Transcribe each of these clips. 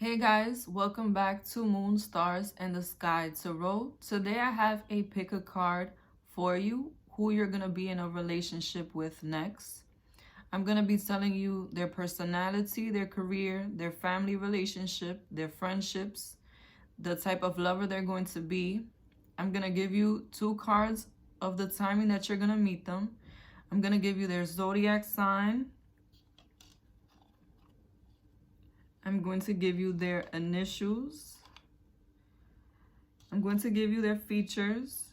Hey guys, welcome back to Moon, Stars, and the Sky Tarot. Today I have a pick a card for you who you're going to be in a relationship with next. I'm going to be telling you their personality, their career, their family relationship, their friendships, the type of lover they're going to be. I'm going to give you 2 cards of the timing that you're going to meet them. I'm going to give you their zodiac sign. I'm going to give you their initials. I'm going to give you their features.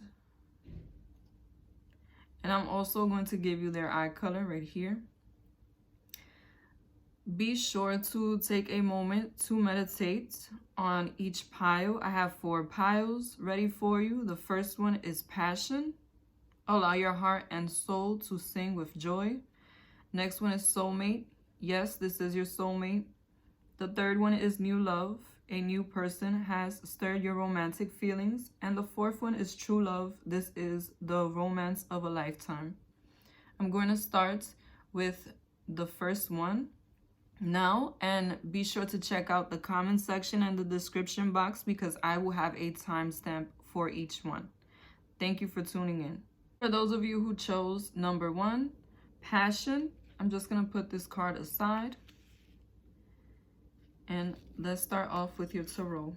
And I'm also going to give you their eye color right here. Be sure to take a moment to meditate on each pile. I have 4 piles ready for you. The first one is passion. Allow your heart and soul to sing with joy. Next one is soulmate. Yes, this is your soulmate. The third one is new love. A new person has stirred your romantic feelings. And the fourth one is true love. This is the romance of a lifetime. I'm going to start with the first one now, and be sure to check out the comment section and the description box because I will have a timestamp for each one. Thank you for tuning in. For those of you who chose number 1, passion, I'm just going to put this card aside. And let's start off with your tarot.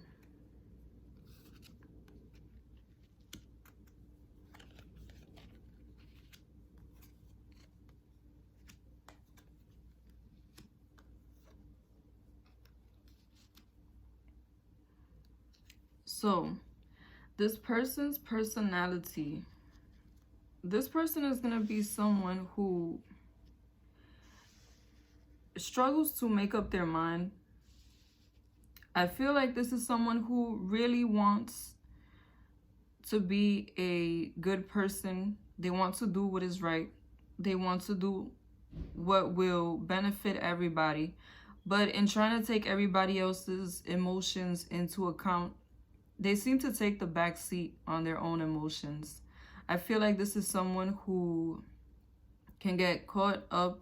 So, this person's personality. This person is going to be someone who struggles to make up their mind. I feel like this is someone who really wants to be a good person. They want to do what is right. They want to do what will benefit everybody. But in trying to take everybody else's emotions into account, they seem to take the back seat on their own emotions. I feel like this is someone who can get caught up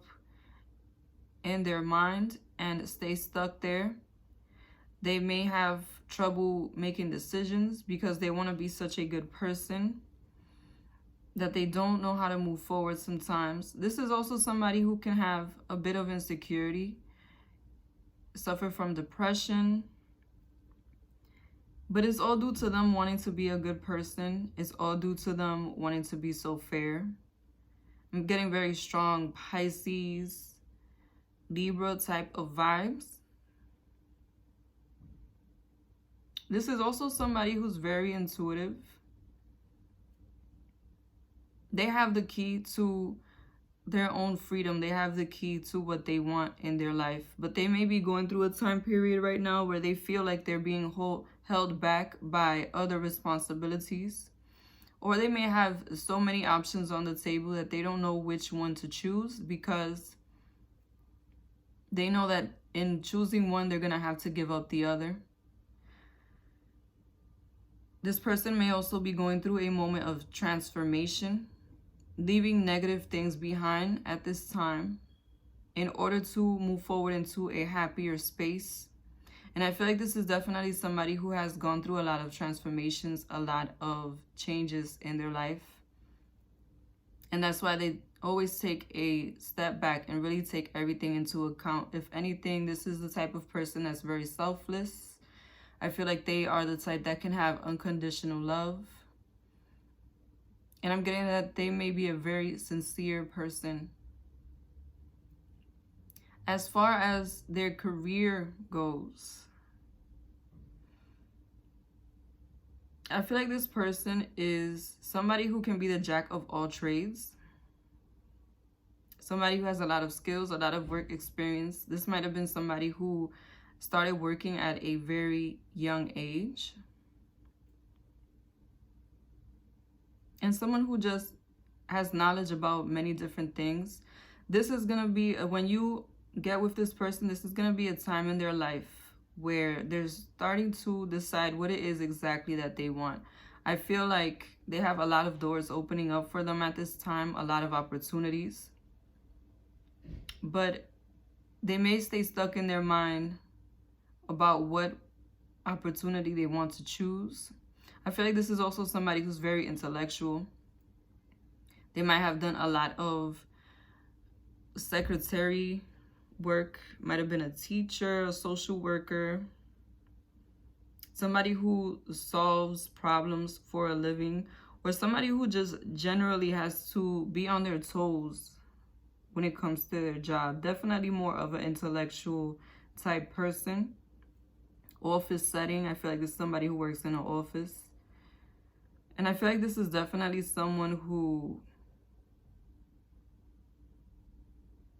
in their mind and stay stuck there. They may have trouble making decisions because they want to be such a good person that they don't know how to move forward sometimes. This is also somebody who can have a bit of insecurity, suffer from depression, but it's all due to them wanting to be a good person. It's all due to them wanting to be so fair. I'm getting very strong Pisces, Libra type of vibes. This is also somebody who's very intuitive. They have the key to their own freedom. They have the key to what they want in their life. But they may be going through a time period right now where they feel like they're being held back by other responsibilities. Or they may have so many options on the table that they don't know which one to choose because they know that in choosing one, they're going to have to give up the other. This person may also be going through a moment of transformation, leaving negative things behind at this time in order to move forward into a happier space. And I feel like this is definitely somebody who has gone through a lot of transformations, a lot of changes in their life. And that's why they always take a step back and really take everything into account. If anything, this is the type of person that's very selfless. I feel like they are the type that can have unconditional love. And I'm getting that they may be a very sincere person. As far as their career goes, I feel like this person is somebody who can be the jack of all trades. Somebody who has a lot of skills, a lot of work experience. This might have been somebody who started working at a very young age. And someone who just has knowledge about many different things. This is going to be, when you get with this person, this is going to be a time in their life where they're starting to decide what it is exactly that they want. I feel like they have a lot of doors opening up for them at this time, a lot of opportunities. But they may stay stuck in their mind about what opportunity they want to choose. I feel like this is also somebody who's very intellectual. They might have done a lot of secretary work, might have been a teacher, a social worker, somebody who solves problems for a living, or somebody who just generally has to be on their toes when it comes to their job. Definitely more of an intellectual type person. Office setting, I feel like this is somebody who works in an office. And I feel like this is definitely someone who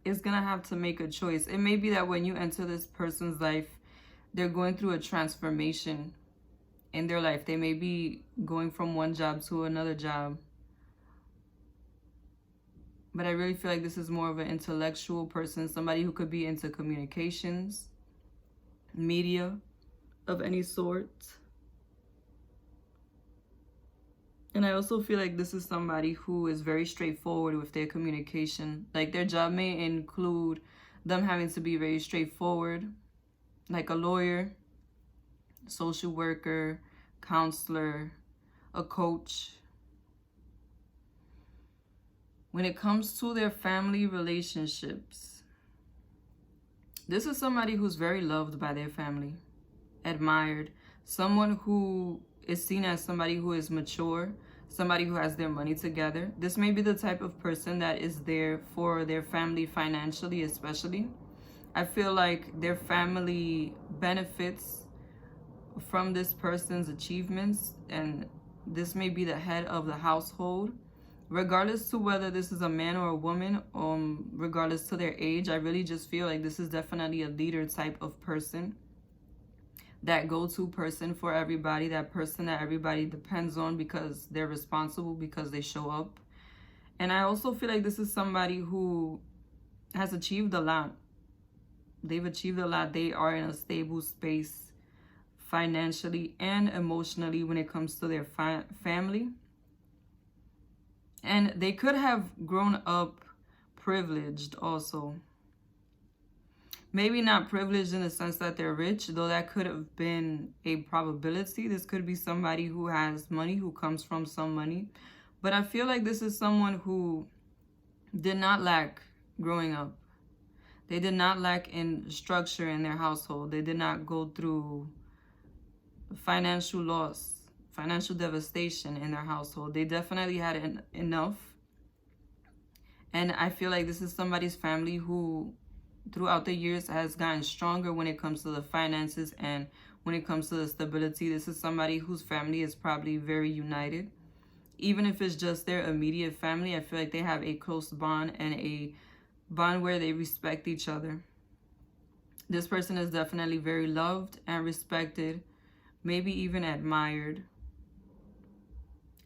is going to have to make a choice. It may be that when you enter this person's life, they're going through a transformation in their life. They may be going from one job to another job. But I really feel like this is more of an intellectual person, somebody who could be into communications, media of any sort. And I also feel like this is somebody who is very straightforward with their communication. Like their job may include them having to be very straightforward, like a lawyer, social worker, counselor, a coach. When it comes to their family relationships, this is somebody who's very loved by their family, admired, someone who is seen as somebody who is mature, somebody who has their money together. This may be the type of person that is there for their family financially, especially. I feel like their family benefits from this person's achievements, and this may be the head of the household. Regardless to whether this is a man or a woman, regardless to their age, I really just feel like this is definitely a leader type of person. That go-to person for everybody, that person that everybody depends on because they're responsible, because they show up. And I also feel like this is somebody who has achieved a lot. They've achieved a lot. They are in a stable space financially and emotionally when it comes to their family. And they could have grown up privileged also. Maybe not privileged in the sense that they're rich, though that could have been a probability. This could be somebody who has money, who comes from some money. But I feel like this is someone who did not lack growing up. They did not lack in structure in their household. They did not go through financial loss, financial devastation in their household. They definitely had enough. And I feel like this is somebody's family who throughout the years has gotten stronger when it comes to the finances and when it comes to the stability. This is somebody whose family is probably very united. Even if it's just their immediate family, I feel like they have a close bond and a bond where they respect each other. This person is definitely very loved and respected, maybe even admired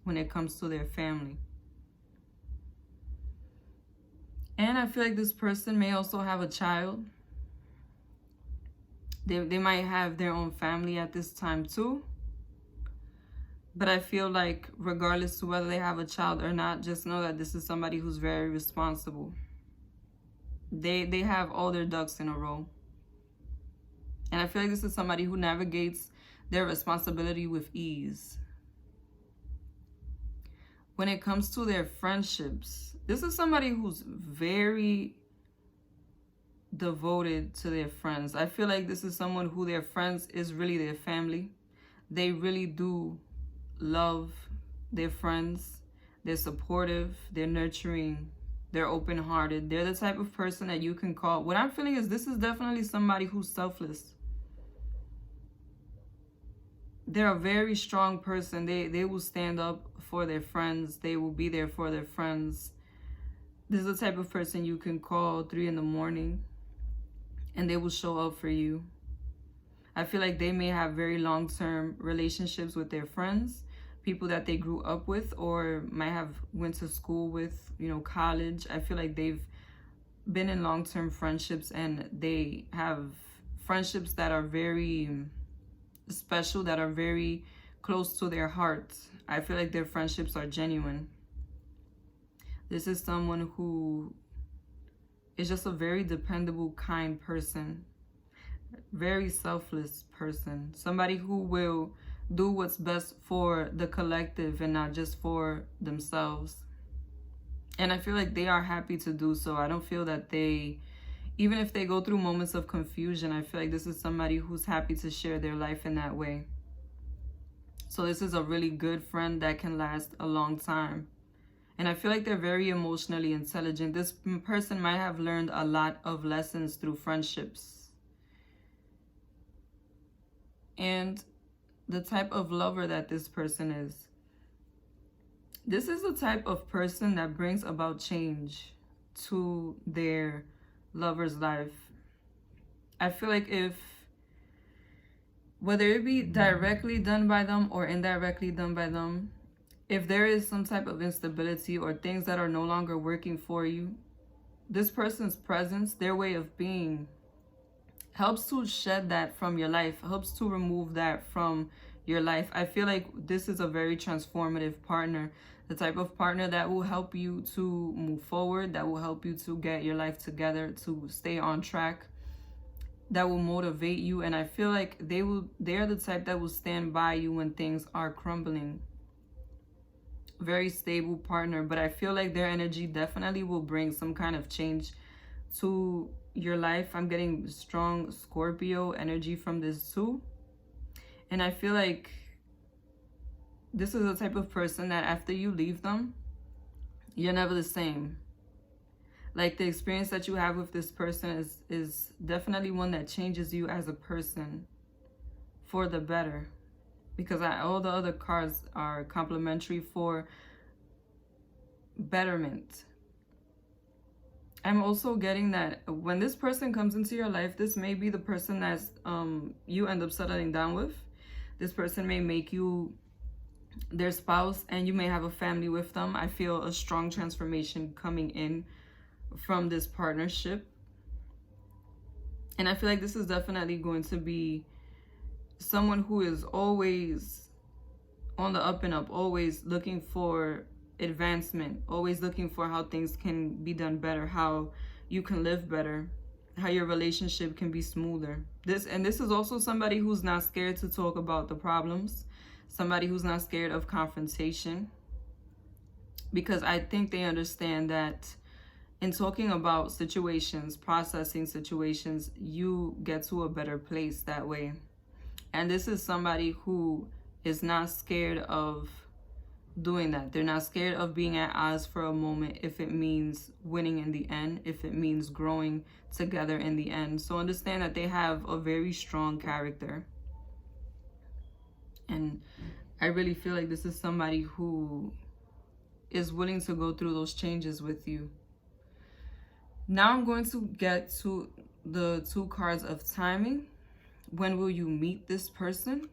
when it comes to their family. And I feel like this person may also have a child. They might have their own family at this time too. But I feel like regardless to whether they have a child or not, just know that this is somebody who's very responsible. They have all their ducks in a row. And I feel like this is somebody who navigates their responsibility with ease. When it comes to their friendships, this is somebody who's very devoted to their friends. I feel like this is someone who their friends is really their family. They really do love their friends. They're supportive. They're nurturing. They're open-hearted. They're the type of person that you can call. What I'm feeling is this is definitely somebody who's selfless. They're a very strong person. They will stand up for their friends. They will be there for their friends. This is the type of person you can call 3 in the morning and they will show up for you. I feel like they may have very long-term relationships with their friends, people that they grew up with or might have went to school with, college. I feel like they've been in long-term friendships and they have friendships that are very special, that are very close to their hearts. I feel like their friendships are genuine. This is someone who is just a very dependable, kind person. Very selfless person. Somebody who will do what's best for the collective and not just for themselves. And I feel like they are happy to do so. I don't feel that they, even if they go through moments of confusion, I feel like this is somebody who's happy to share their life in that way. So this is a really good friend that can last a long time. And I feel like they're very emotionally intelligent. This person might have learned a lot of lessons through friendships. And the type of lover that this person is. This is the type of person that brings about change to their lover's life. I feel like whether it be directly done by them or indirectly done by them, if there is some type of instability or things that are no longer working for you, this person's presence, their way of being, helps to shed that from your life, helps to remove that from your life. I feel like this is a very transformative partner, the type of partner that will help you to move forward, that will help you to get your life together, to stay on track, that will motivate you. And I feel like they are the type that will stand by you when things are crumbling. Very stable partner, but I feel like their energy definitely will bring some kind of change to your life. I'm getting strong Scorpio energy from this too. And I feel like this is the type of person that after you leave them, you're never the same. Like the experience that you have with this person is definitely one that changes you as a person for the better. Because all the other cards are complementary for betterment. I'm also getting that when this person comes into your life, this may be the person that you end up settling down with. This person may make you their spouse and you may have a family with them. I feel a strong transformation coming in from this partnership. And I feel like this is definitely going to be someone who is always on the up and up, always looking for advancement, always looking for how things can be done better, how you can live better, how your relationship can be smoother. This is also somebody who's not scared to talk about the problems, somebody who's not scared of confrontation, because I think they understand that in talking about situations, processing situations, you get to a better place that way. And this is somebody who is not scared of doing that. They're not scared of being at odds for a moment if it means winning in the end, if it means growing together in the end. So understand that they have a very strong character. And I really feel like this is somebody who is willing to go through those changes with you. Now I'm going to get to the 2 cards of timing. When will you meet this person?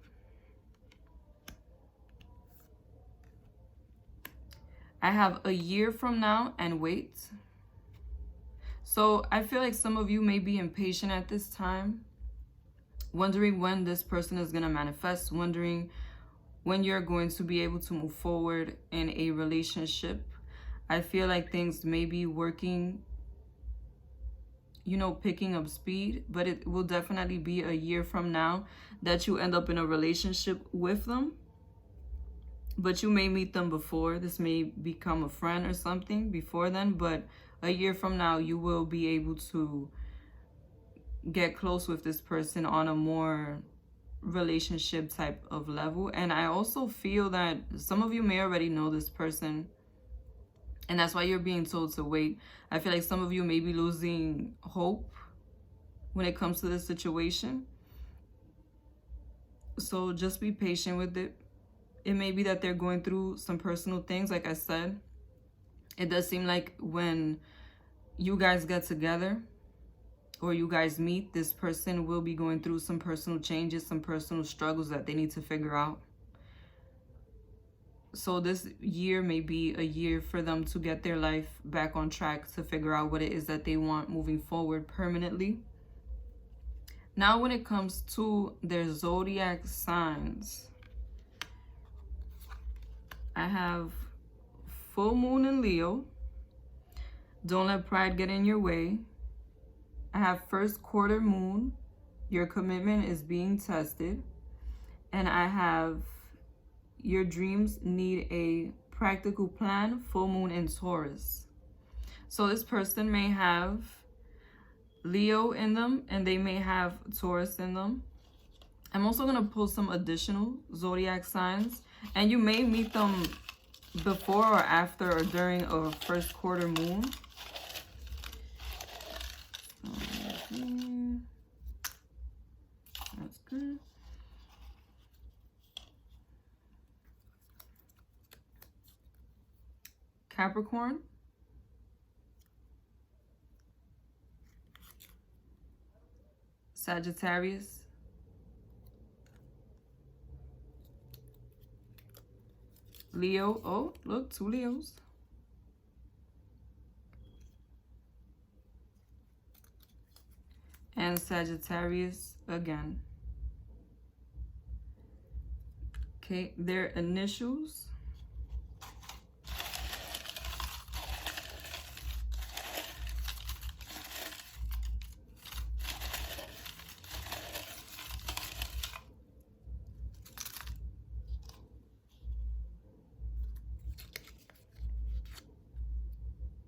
I have a year from now and wait. So I feel like some of you may be impatient at this time, wondering when this person is going to manifest, wondering when you're going to be able to move forward in a relationship. I feel like things may be working, picking up speed, but it will definitely be a year from now that you end up in a relationship with them. But you may meet them before. This may become a friend or something before then, but a year from now, you will be able to get close with this person on a more relationship type of level. And I also feel that some of you may already know this person, and that's why you're being told to wait. I feel like some of you may be losing hope when it comes to this situation. So just be patient with it. It may be that they're going through some personal things. Like I said, it does seem like when you guys get together or you guys meet, this person will be going through some personal changes, some personal struggles that they need to figure out. So this year may be a year for them to get their life back on track, to figure out what it is that they want moving forward permanently. Now, when it comes to their zodiac signs, I have full moon in Leo. Don't let pride get in your way. I have first quarter moon, your commitment is being tested. And I have your dreams need a practical plan, full moon in Taurus. So this person may have Leo in them and they may have Taurus in them. I'm also going to pull some additional zodiac signs, and you may meet them before or after or during a first quarter moon. That's good. Capricorn, Sagittarius, Leo. Oh, look, 2 Leos. And Sagittarius again. Okay, their initials.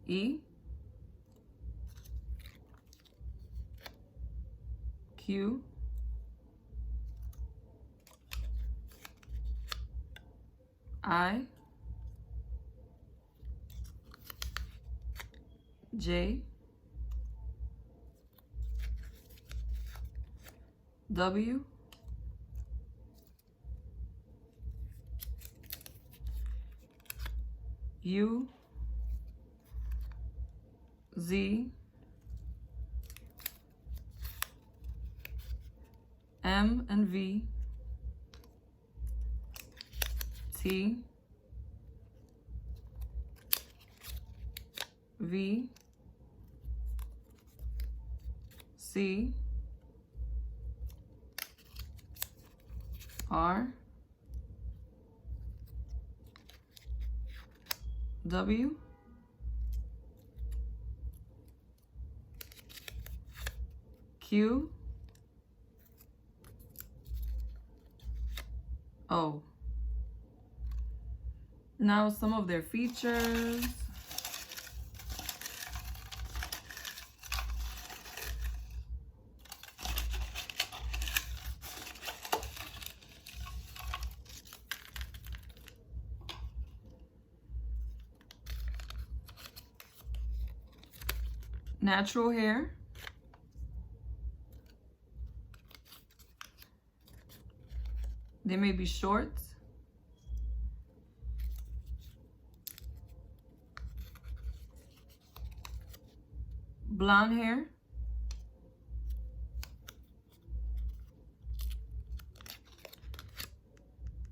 E, Q, I, J, W, U, Z, M and V, T, V, C, R, W, Q, O. Now some of their features. Natural hair. They may be short. Blonde hair.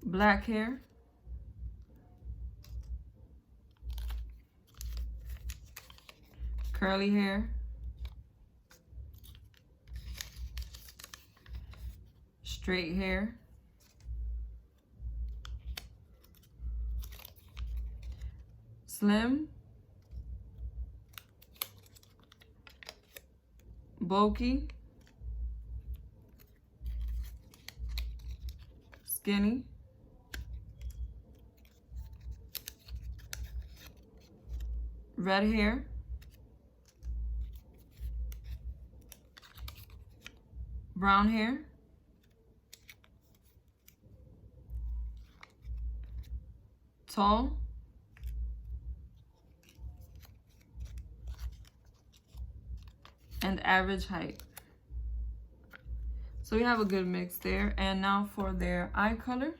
Black hair. Curly hair. Straight hair. Slim. Bulky. Skinny. Red hair. Brown hair. Tall. And average height. So we have a good mix there. And now for their eye color.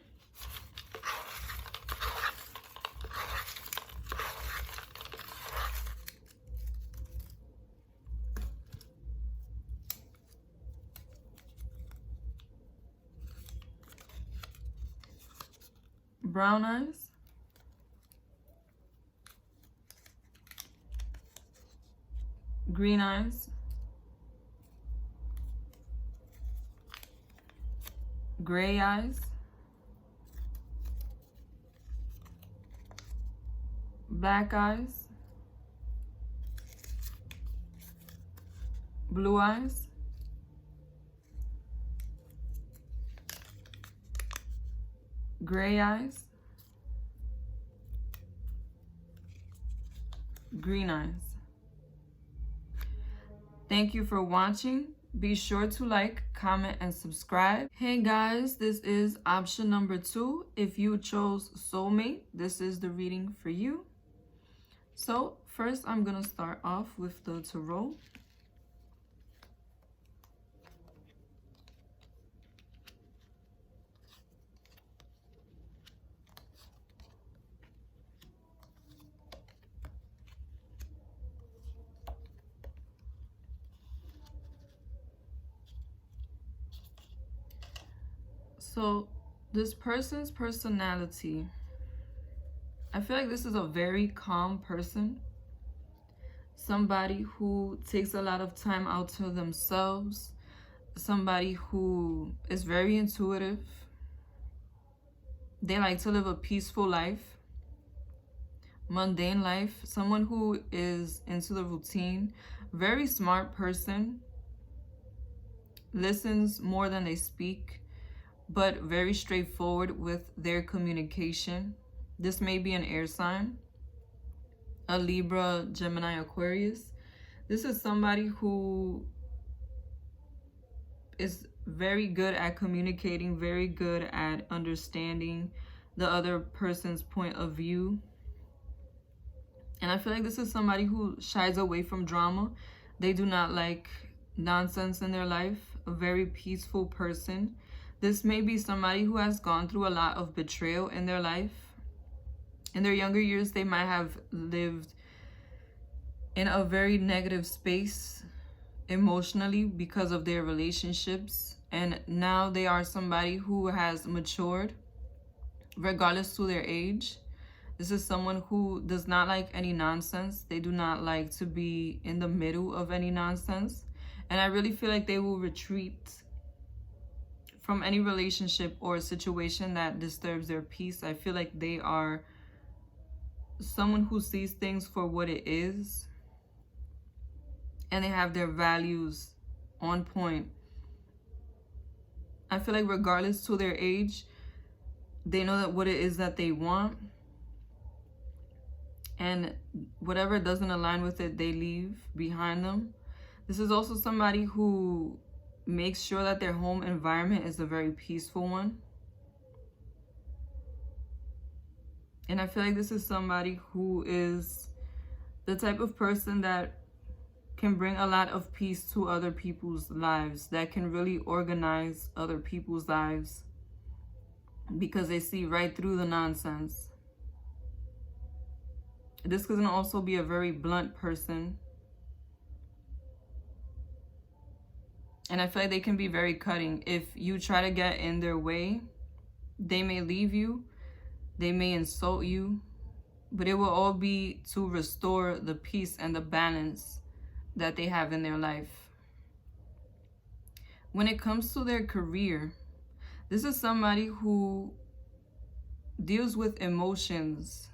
Brown eyes. Green eyes. Gray eyes. Black eyes. Blue eyes. gray eyes, green eyes. Thank you for watching. Be sure to like, comment, and subscribe. Hey guys, this is option number 2. If you chose soulmate, this is the reading for you. So first, I'm going to start off with the tarot. So this person's personality, I feel like this is a very calm person. Somebody who takes a lot of time out to themselves. Somebody who is very intuitive. They like to live a peaceful life, mundane life. Someone who is into the routine. Very smart person. Listens more than they speak, but very straightforward with their communication. This may be an air sign, a Libra, Gemini, Aquarius. This is somebody who is very good at communicating, very good at understanding the other person's point of view. And I feel like this is somebody who shies away from drama. They do not like nonsense in their life. A very peaceful person. This may be somebody who has gone through a lot of betrayal in their life. In their younger years, they might have lived in a very negative space emotionally because of their relationships. And now they are somebody who has matured regardless to their age. This is someone who does not like any nonsense. They do not like to be in the middle of any nonsense. And I really feel like they will retreat from any relationship or situation that disturbs their peace. I feel like they are someone who sees things for what it is, and they have their values on point. I feel like regardless to their age, they know that what it is that they want, and whatever doesn't align with it, they leave behind them. This is also somebody who makes sure that their home environment is a very peaceful one. And I feel like this is somebody who is the type of person that can bring a lot of peace to other people's lives, that can really organize other people's lives because they see right through the nonsense. This can also be a very blunt person. And I feel like they can be very cutting. If you try to get in their way, they may leave you, they may insult you, but it will all be to restore the peace and the balance that they have in their life. When it comes to their career, this is somebody who deals with emotions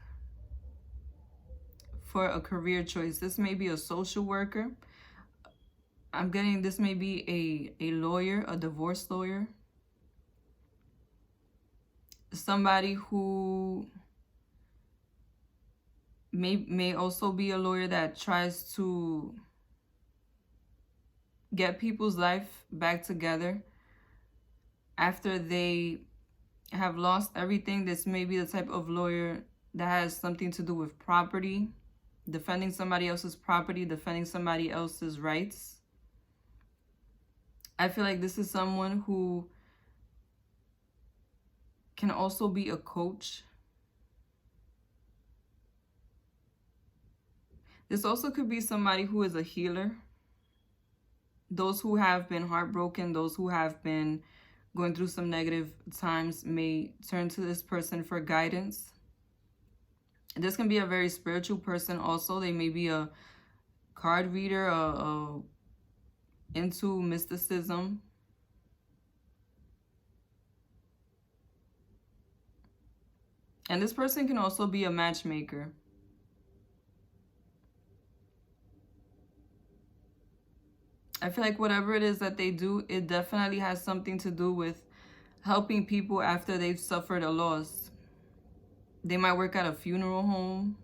for a career choice. This may be a social worker. I'm getting this may be a lawyer, a divorce lawyer. Somebody who may also be a lawyer that tries to get people's life back together after they have lost everything. This may be the type of lawyer that has something to do with property, defending somebody else's property, defending somebody else's rights. I feel like this is someone who can also be a coach. This also could be somebody who is a healer. Those who have been heartbroken, those who have been going through some negative times may turn to this person for guidance. This can be a very spiritual person also. They may be a card reader, into mysticism. And this person can also be a matchmaker. I feel like whatever it is that they do, it definitely has something to do with helping people after they've suffered a loss. They might work at a funeral home,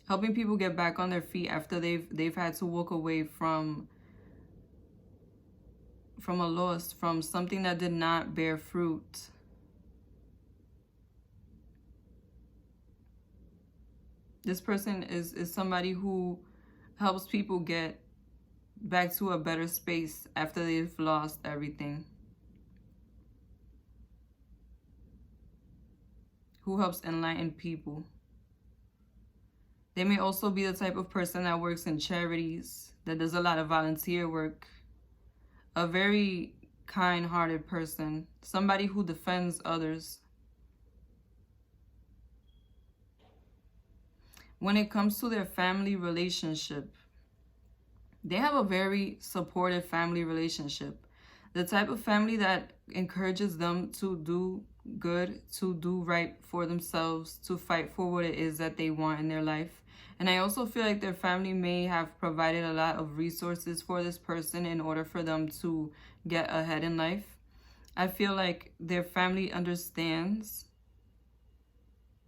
helping people get back on their feet after they've had to walk away from a loss, from something that did not bear fruit. This person is somebody who helps people get back to a better space after they've lost everything. Who helps enlighten people. They may also be the type of person that works in charities, that does a lot of volunteer work. A very kind-hearted person. Somebody who defends others. When it comes to their family relationship, they have a very supportive family relationship. The type of family that encourages them to do good, to do right for themselves, to fight for what it is that they want in their life. And I also feel like their family may have provided a lot of resources for this person in order for them to get ahead in life. I feel like their family understands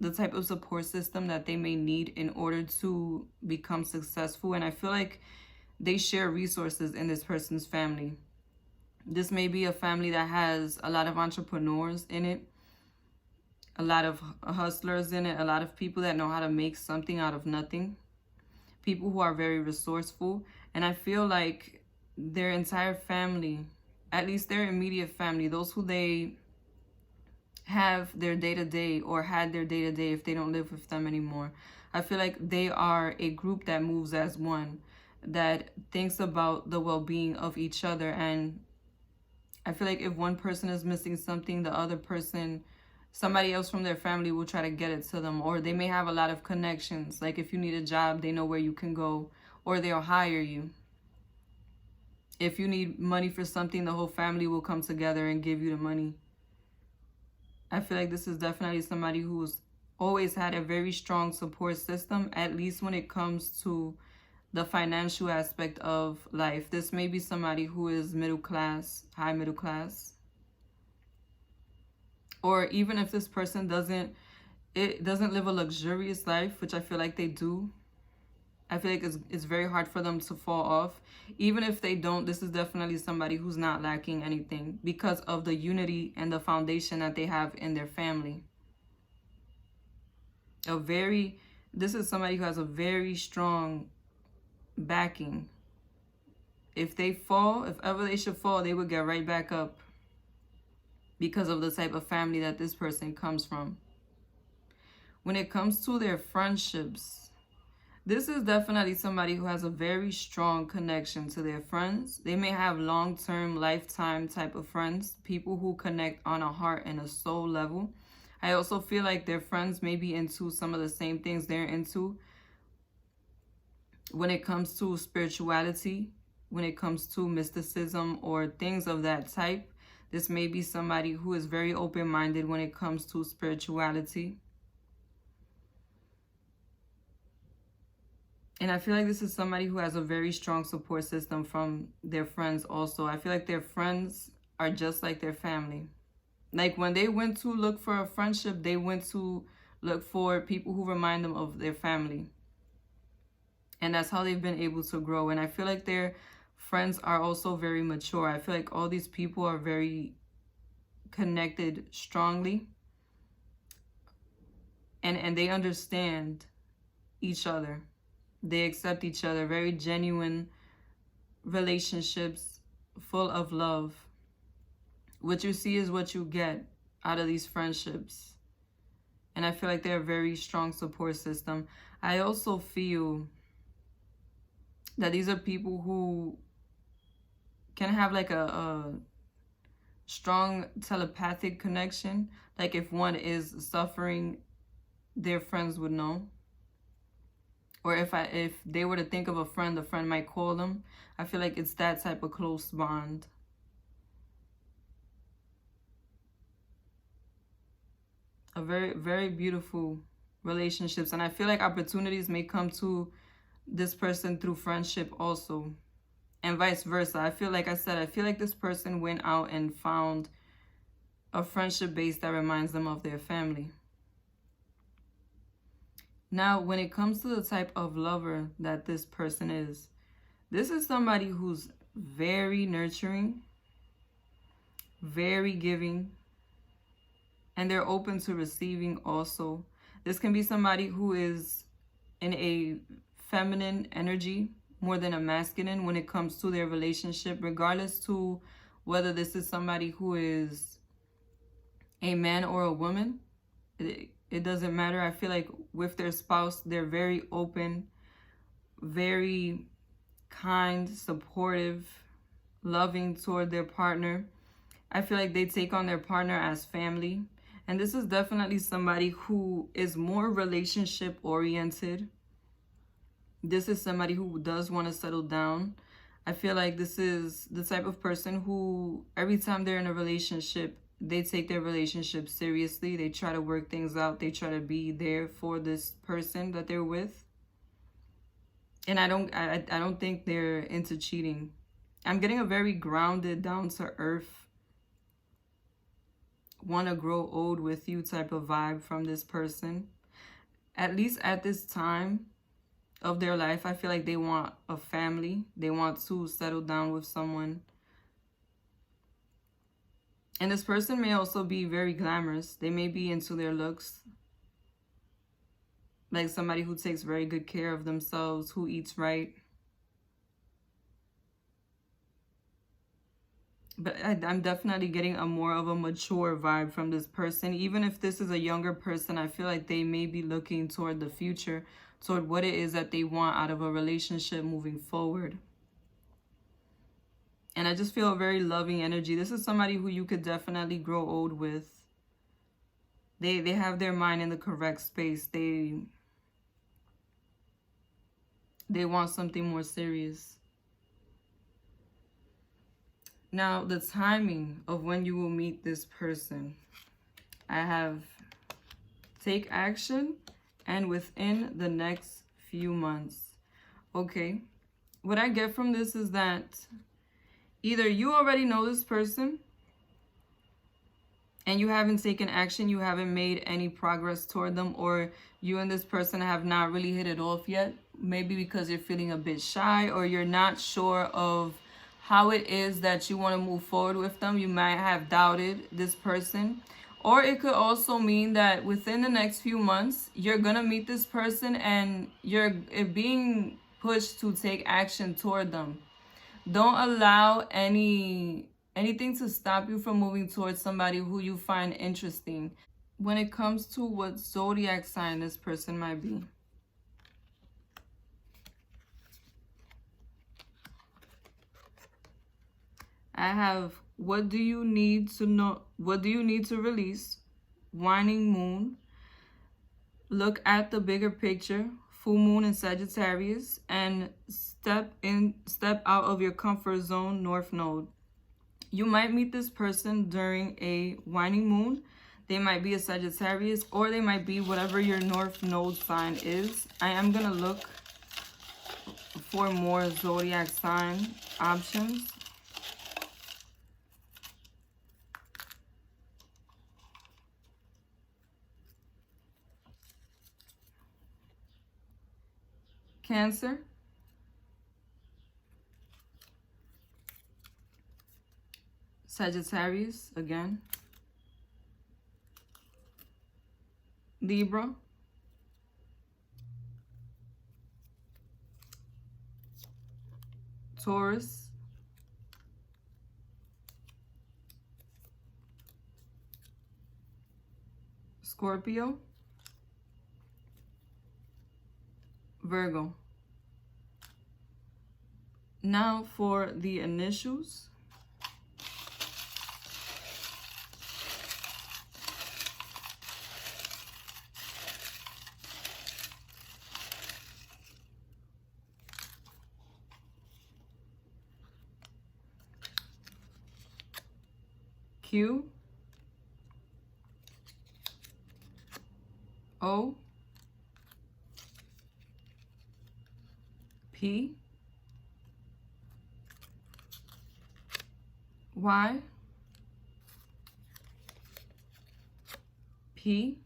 the type of support system that they may need in order to become successful. And I feel like they share resources in this person's family. This may be a family that has a lot of entrepreneurs in it, a lot of hustlers in it, a lot of people that know how to make something out of nothing, people who are very resourceful. And I feel like their entire family, at least their immediate family, those who they have their day-to-day or had their day-to-day if they don't live with them anymore, I feel like they are a group that moves as one, that thinks about the well-being of each other. And I feel like if one person is missing something, the other person, somebody else from their family will try to get it to them. Or they may have a lot of connections. Like if you need a job, they know where you can go, or they'll hire you. If you need money for something, the whole family will come together and give you the money. I feel like this is definitely somebody who's always had a very strong support system, at least when it comes to the financial aspect of life. This may be somebody who is middle class, high middle class. Or even if this person doesn't live a luxurious life, which I feel like they do. I feel like it's very hard for them to fall off. Even if they don't, this is definitely somebody who's not lacking anything because of the unity and the foundation that they have in their family. This is somebody who has a very strong backing. If they fall, if ever they should fall, they would get right back up because of the type of family that this person comes from. When it comes to their friendships, this is definitely somebody who has a very strong connection to their friends. They may have long-term, lifetime type of friends, people who connect on a heart and a soul level. I also feel like their friends may be into some of the same things they're into when it comes to spirituality, when it comes to mysticism or things of that type. This may be somebody who is very open-minded when it comes to spirituality. And I feel like this is somebody who has a very strong support system from their friends also. I feel like their friends are just like their family. Like when they went to look for a friendship, they went to look for people who remind them of their family. And that's how they've been able to grow. And I feel like their friends are also very mature. I feel like all these people are very connected strongly. And they understand each other. They accept each other. Very genuine relationships full of love. What you see is what you get out of these friendships. And I feel like they're a very strong support system. I also feel that these are people who can have like a strong telepathic connection. Like if one is suffering, their friends would know. Or if they were to think of a friend, the friend might call them. I feel like it's that type of close bond. A very, very beautiful relationships. And I feel like opportunities may come to this person through friendship also. And vice versa. I feel like this person went out and found a friendship base that reminds them of their family. Now, when it comes to the type of lover that this person is, this is somebody who's very nurturing, very giving, and they're open to receiving also. This can be somebody who is in a feminine energy more than a masculine when it comes to their relationship, regardless to whether this is somebody who is a man or a woman. It doesn't matter. I feel like with their spouse, they're very open, very kind, supportive, loving toward their partner. I feel like they take on their partner as family. And this is definitely somebody who is more relationship oriented. This is somebody who does want to settle down. I feel like this is the type of person who every time they're in a relationship, they take their relationship seriously. They try to work things out. They try to be there for this person that they're with. And I don't think they're into cheating. I'm getting a very grounded, down to earth, want to grow old with you type of vibe from this person. At least at this time of their life, I feel like they want a family. They want to settle down with someone. And this person may also be very glamorous. They may be into their looks. Like somebody who takes very good care of themselves, who eats right. But I'm definitely getting a more of a mature vibe from this person. Even if this is a younger person, I feel like they may be looking toward the future, toward what it is that they want out of a relationship moving forward. And I just feel a very loving energy. This is somebody who you could definitely grow old with. They have their mind in the correct space. They want something more serious. Now, the timing of when you will meet this person. I have take action and within the next few months. Okay. What I get from this is that either you already know this person and you haven't taken action, you haven't made any progress toward them, or you and this person have not really hit it off yet. Maybe because you're feeling a bit shy or you're not sure of how it is that you want to move forward with them. You might have doubted this person. Or it could also mean that within the next few months, you're going to meet this person and you're being pushed to take action toward them. Don't allow anything to stop you from moving towards somebody who you find interesting. When it comes to what zodiac sign this person might be. I have, what do you need to know? What do you need to release? Waning moon. Look at the bigger picture. Full moon in Sagittarius. And step out of your comfort zone, North Node. You might meet this person during a waning moon. They might be a Sagittarius, or they might be whatever your North Node sign is. I am going to look for more zodiac sign options. Cancer, Sagittarius again, Libra, Taurus, Scorpio, Virgo. Now for the initials. Q, O, P, Y, P,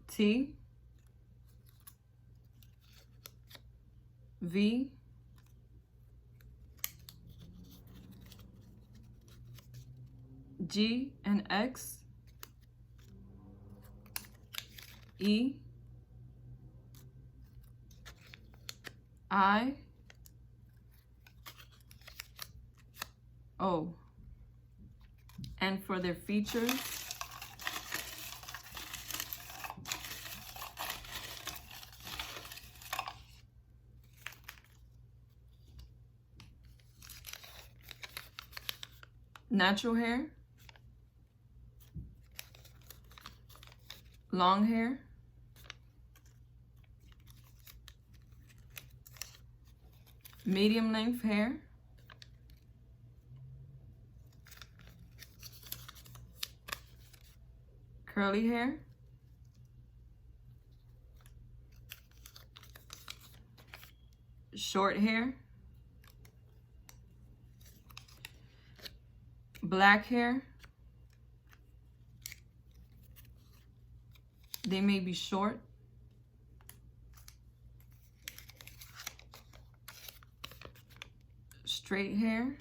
T, V, G and X, E, I, O. And for their features, natural hair, long hair, medium length hair, curly hair, short hair, black hair. They may be short. Straight hair.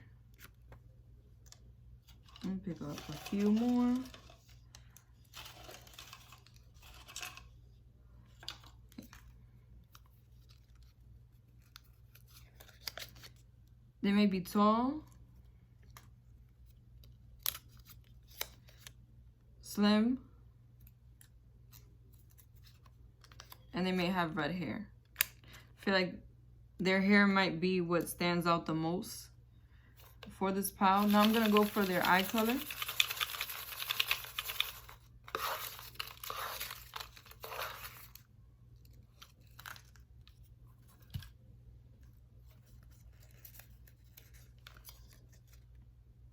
Let me pick up a few more. They may be tall, slim, and they may have red hair. I feel like their hair might be what stands out the most for this pile. Now I'm gonna go for their eye color.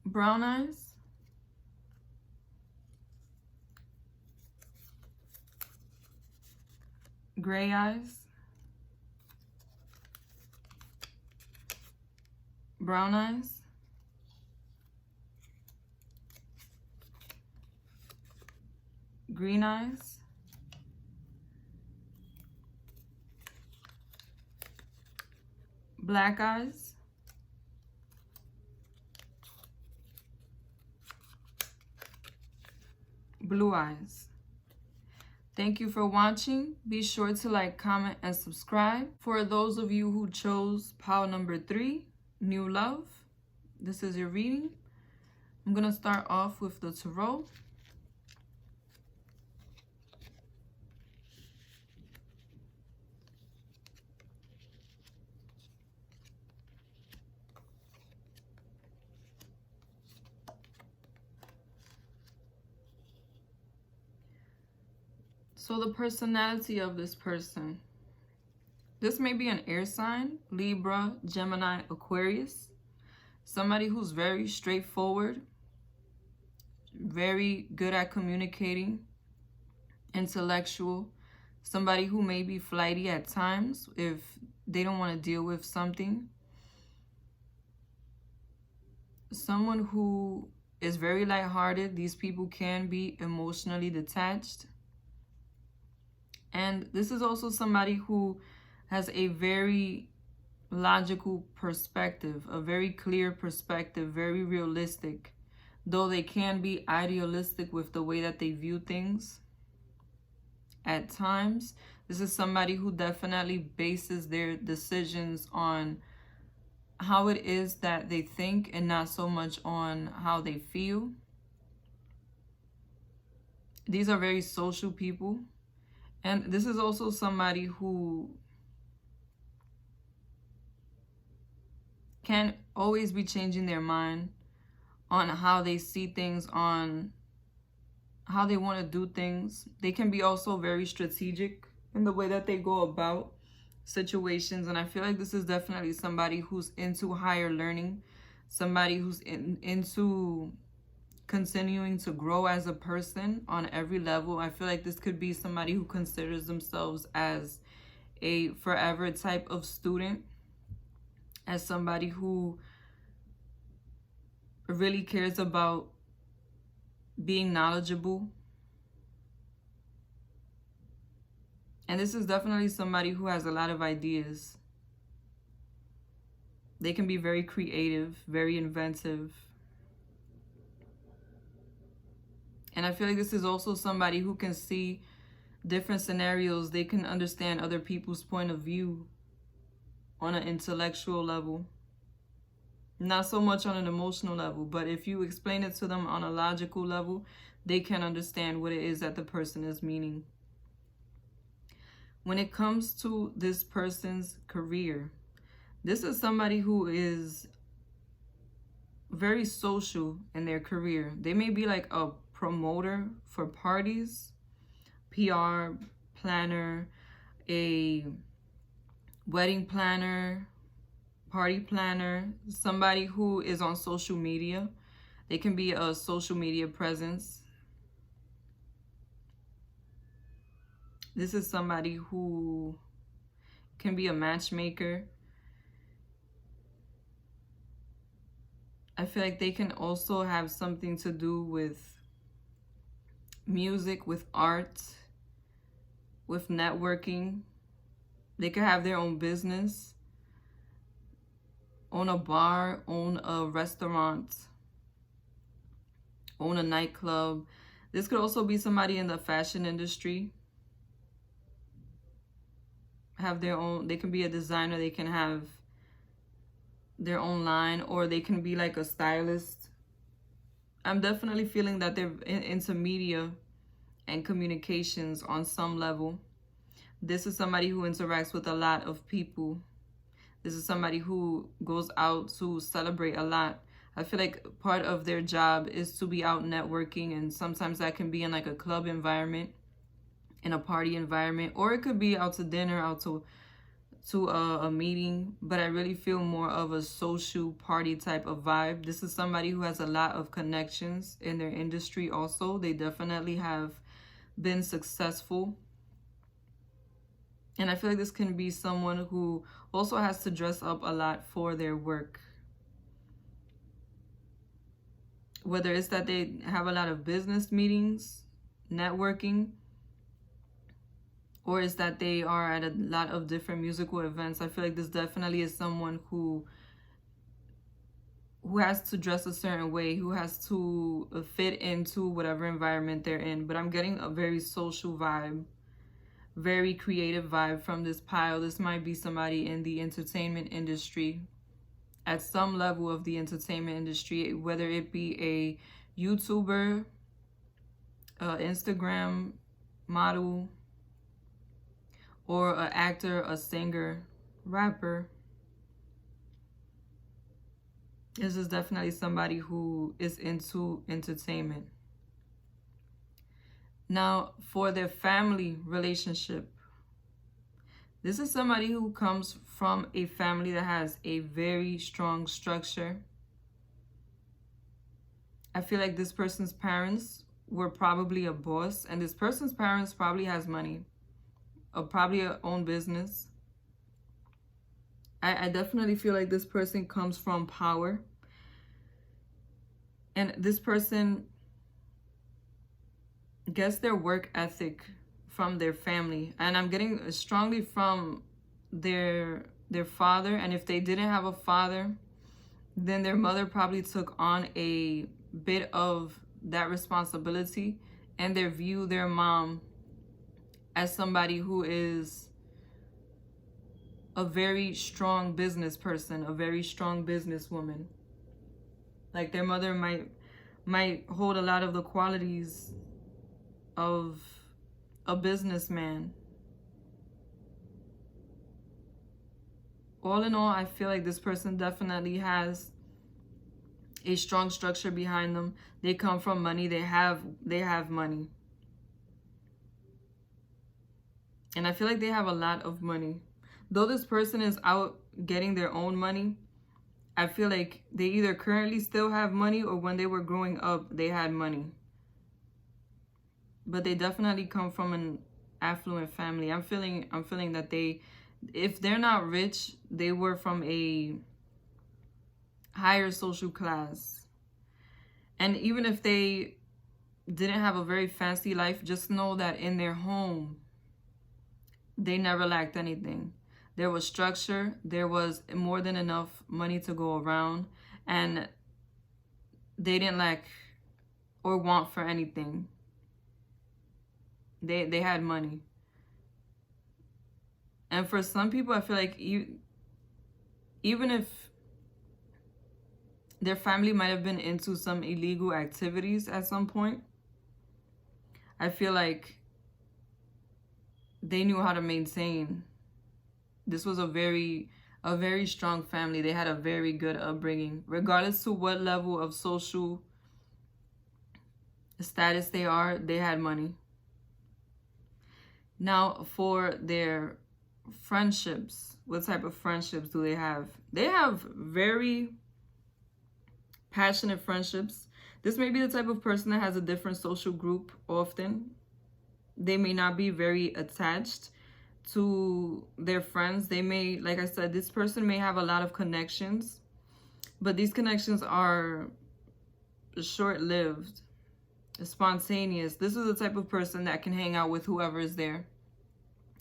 Brown eyes, gray eyes, brown eyes, green eyes, black eyes, blue eyes. Thank you for watching. Be sure to like, comment, and subscribe. For those of you who chose pile number 3, New Love, this is your reading. I'm going to start off with the tarot. So the personality of this person. This may be an air sign, Libra, Gemini, Aquarius. Somebody who's very straightforward, very good at communicating, intellectual. Somebody who may be flighty at times if they don't want to deal with something. Someone who is very lighthearted. These people can be emotionally detached. And this is also somebody who has a very logical perspective, a very clear perspective, very realistic, though they can be idealistic with the way that they view things at times. This is somebody who definitely bases their decisions on how it is that they think and not so much on how they feel. These are very social people. And this is also somebody who can always be changing their mind on how they see things, on how they want to do things. They can be also very strategic in the way that they go about situations. And I feel like this is definitely somebody who's into higher learning, somebody who's into continuing to grow as a person on every level. I feel like this could be somebody who considers themselves as a forever type of student, as somebody who really cares about being knowledgeable. And this is definitely somebody who has a lot of ideas. They can be very creative, very inventive. And I feel like this is also somebody who can see different scenarios. They can understand other people's point of view on an intellectual level. Not so much on an emotional level, but if you explain it to them on a logical level, they can understand what it is that the person is meaning. When it comes to this person's career, this is somebody who is very social in their career. They may be like a promoter for parties, PR planner, a wedding planner, party planner, somebody who is on social media. They can be a social media presence. This is somebody who can be a matchmaker. I feel like they can also have something to do with music, with art, with networking. They could have their own business, own a bar, own a restaurant, own a nightclub. This could also be somebody in the fashion industry. Have their own, they can be a designer, they can have their own line, or they can be like a stylist. I'm definitely feeling that they're into media and communications on some level. This is somebody who interacts with a lot of people. This is somebody who goes out to celebrate a lot. I feel like part of their job is to be out networking, and sometimes that can be in like a club environment, in a party environment, or it could be out to dinner, out to a meeting. But I really feel more of a social party type of vibe. This is somebody who has a lot of connections in their industry also. They definitely have been successful. And I feel like this can be someone who also has to dress up a lot for their work. Whether it's that they have a lot of business meetings, networking, or is that they are at a lot of different musical events. I feel like this definitely is someone who has to dress a certain way, who has to fit into whatever environment they're in. But I'm getting a very social vibe, very creative vibe from this pile. This might be somebody in the entertainment industry, at some level of the entertainment industry, whether it be a YouTuber, Instagram model, or an actor, a singer, rapper. This is definitely somebody who is into entertainment. Now, for their family relationship, this is somebody who comes from a family that has a very strong structure. I feel like this person's parents were probably a boss, and this person's parents probably has money, or probably a own business. I definitely feel like this person comes from power. And this person gets their work ethic from their family. And I'm getting strongly from their father. And if they didn't have a father, then their mother probably took on a bit of that responsibility. And they view their mom as somebody who is a very strong business person, a very strong businesswoman. Like their mother might hold a lot of the qualities of a businessman. All in all, I feel like this person definitely has a strong structure behind them. They come from money. They have money. And I feel like they have a lot of money. Though this person is out getting their own money, I feel like they either currently still have money, or when they were growing up, they had money. But they definitely come from an affluent family. I'm feeling that they, if they're not rich, they were from a higher social class. And even if they didn't have a very fancy life, just know that in their home, they never lacked anything. There was structure, there was more than enough money to go around, and they didn't lack or want for anything. They had money. And for some people, I feel like even if their family might have been into some illegal activities at some point, I feel like they knew how to maintain. This was a very strong family. They had a very good upbringing. Regardless to what level of social status they are, they had money. Now, for their friendships, what type of friendships do they have? They have very passionate friendships. This may be the type of person that has a different social group often. They may not be very attached to their friends. They may, like I said, this person may have a lot of connections, but these connections are short-lived, spontaneous. This is the type of person that can hang out with whoever is there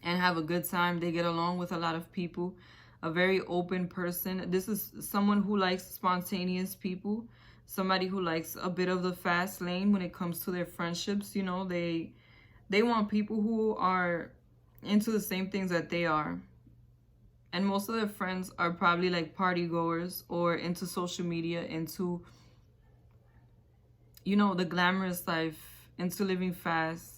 and have a good time. They get along with a lot of people. A very open person. This is someone who likes spontaneous people. Somebody who likes a bit of the fast lane when it comes to their friendships. You know, they want people who are into the same things that they are. And most of their friends are probably like party goers or into social media, into, you know, the glamorous life, into living fast.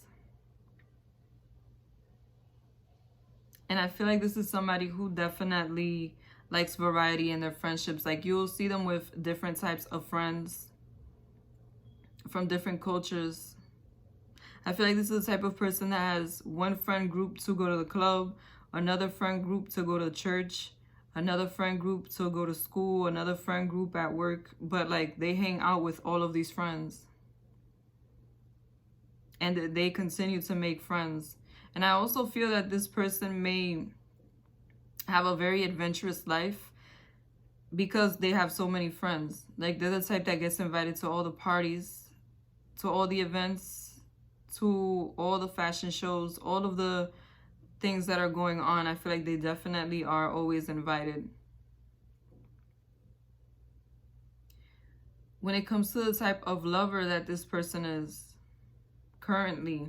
And I feel like this is somebody who definitely likes variety in their friendships. Like, you'll see them with different types of friends from different cultures. I feel like this is the type of person that has one friend group to go to the club, another friend group to go to church, another friend group to go to school, another friend group at work. But like, they hang out with all of these friends. And they continue to make friends. And I also feel that this person may have a very adventurous life because they have so many friends. Like, they're the type that gets invited to all the parties, to all the events, to all the fashion shows, all of the things that are going on. I feel like they definitely are always invited. When it comes to the type of lover that this person is currently,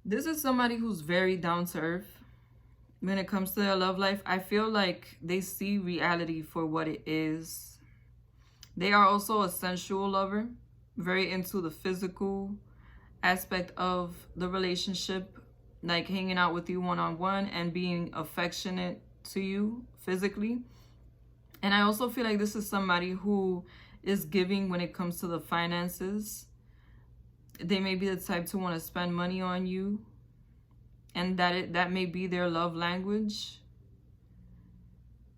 this is somebody who's very down to earth. When it comes to their love life, I feel like they see reality for what it is. They are also a sensual lover, very into the physical aspect of the relationship, like hanging out with you one-on-one and being affectionate to you physically. And I also feel like this is somebody who is giving when it comes to the finances. They may be the type to want to spend money on you, and that may be their love language.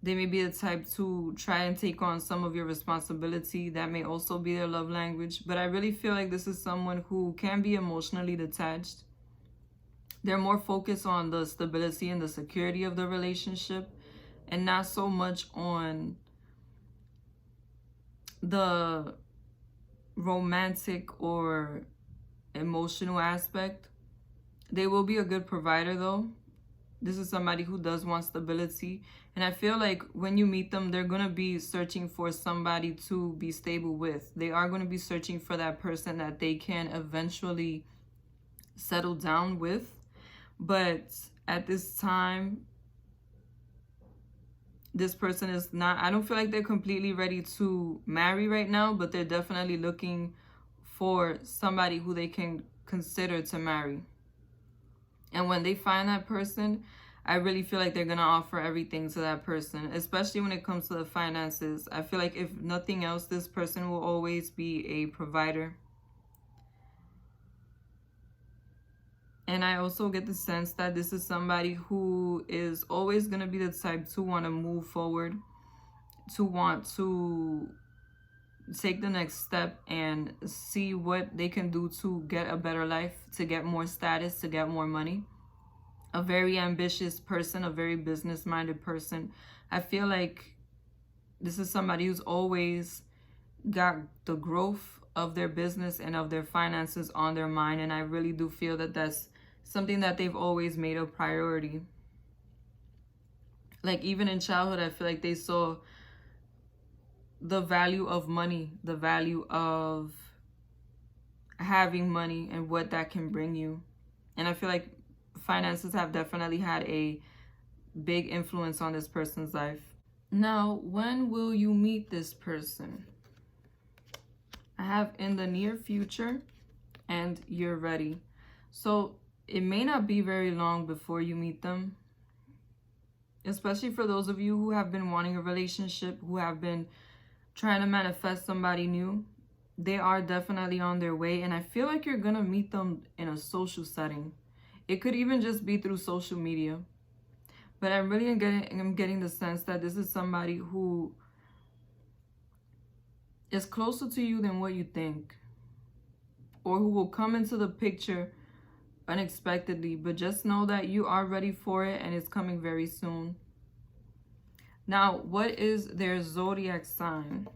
They may be the type to try and take on some of your responsibility. That may also be their love language. But I really feel like this is someone who can be emotionally detached. They're more focused on the stability and the security of the relationship, and not so much on the romantic or emotional aspect. They will be a good provider though. This is somebody who does want stability. And I feel like when you meet them, they're going to be searching for somebody to be stable with. They are going to be searching for that person that they can eventually settle down with. But at this time, this person is not, I don't feel like they're completely ready to marry right now, but they're definitely looking for somebody who they can consider to marry. And when they find that person, I really feel like they're going to offer everything to that person, especially when it comes to the finances. I feel like if nothing else, this person will always be a provider. And I also get the sense that this is somebody who is always going to be the type to want to move forward, to want to take the next step and see what they can do to get a better life, to get more status, to get more money. A very ambitious person, a very business-minded person. I feel like this is somebody who's always got the growth of their business and of their finances on their mind. And I really do feel that that's something that they've always made a priority. Like even in childhood, I feel like they saw the value of money, the value of having money and what that can bring you. And I feel like finances have definitely had a big influence on this person's life. Now, when will you meet this person? I have in the near future and you're ready. So it may not be very long before you meet them, especially for those of you who have been wanting a relationship, who have been trying to manifest somebody new. They are definitely on their way, and I feel like you're gonna meet them in a social setting. It could even just be through social media. But I'm getting the sense that this is somebody who is closer to you than what you think, or who will come into the picture unexpectedly. But just know that you are ready for it, and it's coming very soon. Now, what is their zodiac sign?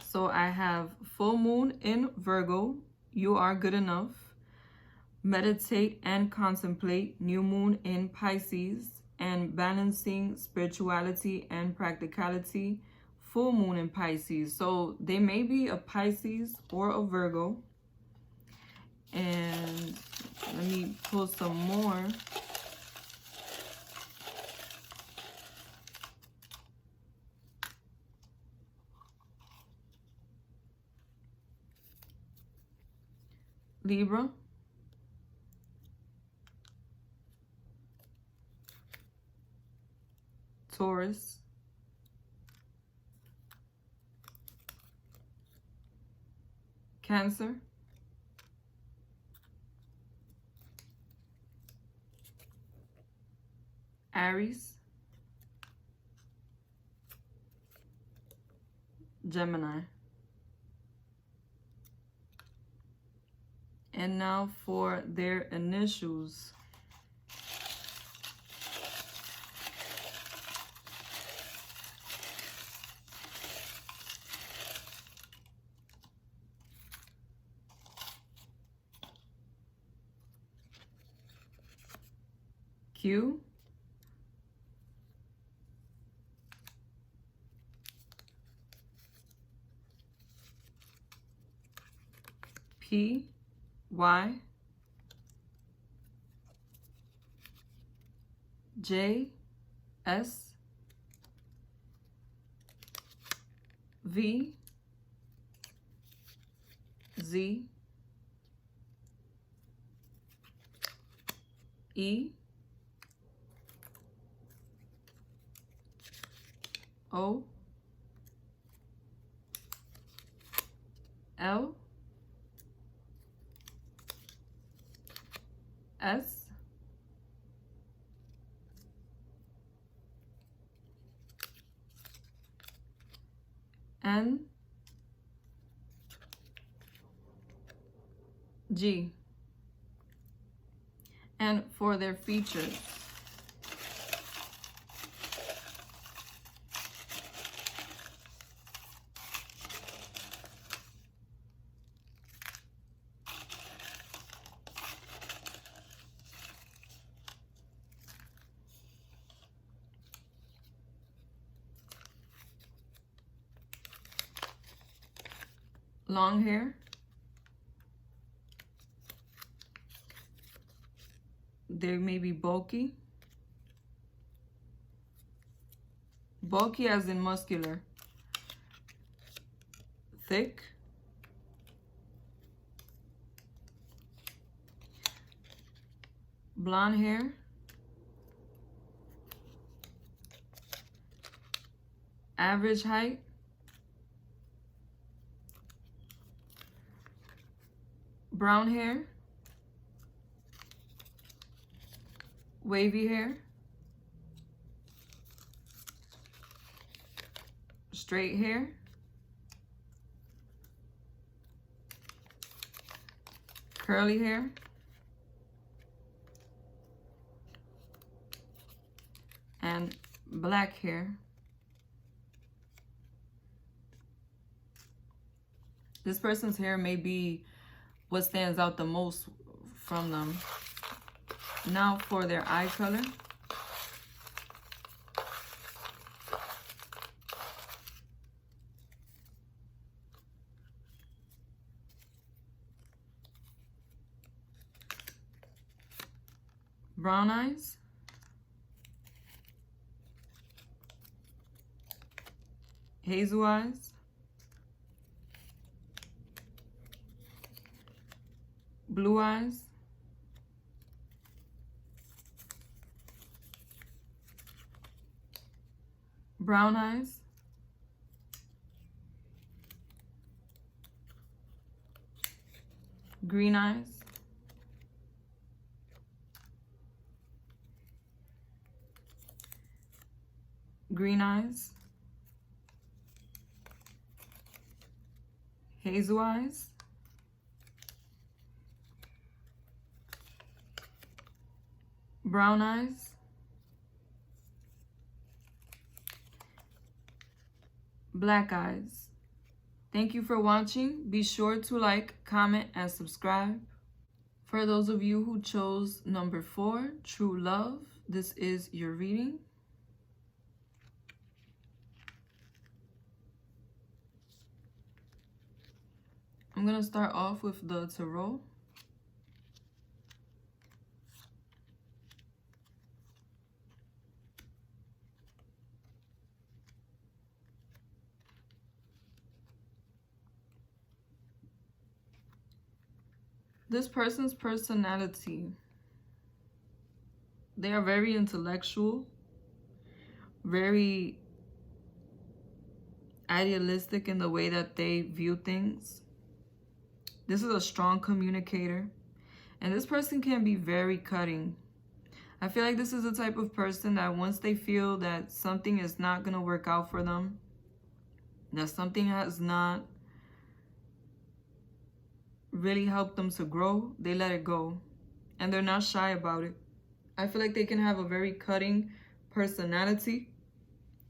So I have full moon in Virgo. You are good enough. Meditate and contemplate. New moon in Pisces. And balancing spirituality and practicality. Full moon in Pisces. So they may be a Pisces or a Virgo. And let me pull some more. Libra, Taurus, Cancer, Aries, Gemini. And now for their initials. Q, P, Y, J, S, V, Z, E, O, L, S, N, G. And for their features. Long hair. They may be bulky. Bulky as in muscular. Thick. Blonde hair. Average height. Brown hair. Wavy hair. Straight hair. Curly hair. And black hair. This person's hair may be what stands out the most from them. Now for their eye color. Brown eyes. Hazel eyes. Blue eyes. Brown eyes. Green eyes. Green eyes. Hazel eyes. Brown eyes. Black eyes. Thank you for watching. Be sure to like, comment, and subscribe. For those of you who chose number 4, True Love, this is your reading. I'm going to start off with the tarot. This person's personality, they are very intellectual, very idealistic in the way that they view things. This is a strong communicator, and this person can be very cutting. I feel like this is the type of person that once they feel that something is not going to work out for them, that something has not really helped them to grow, they let it go, and they're not shy about it. I feel like they can have a very cutting personality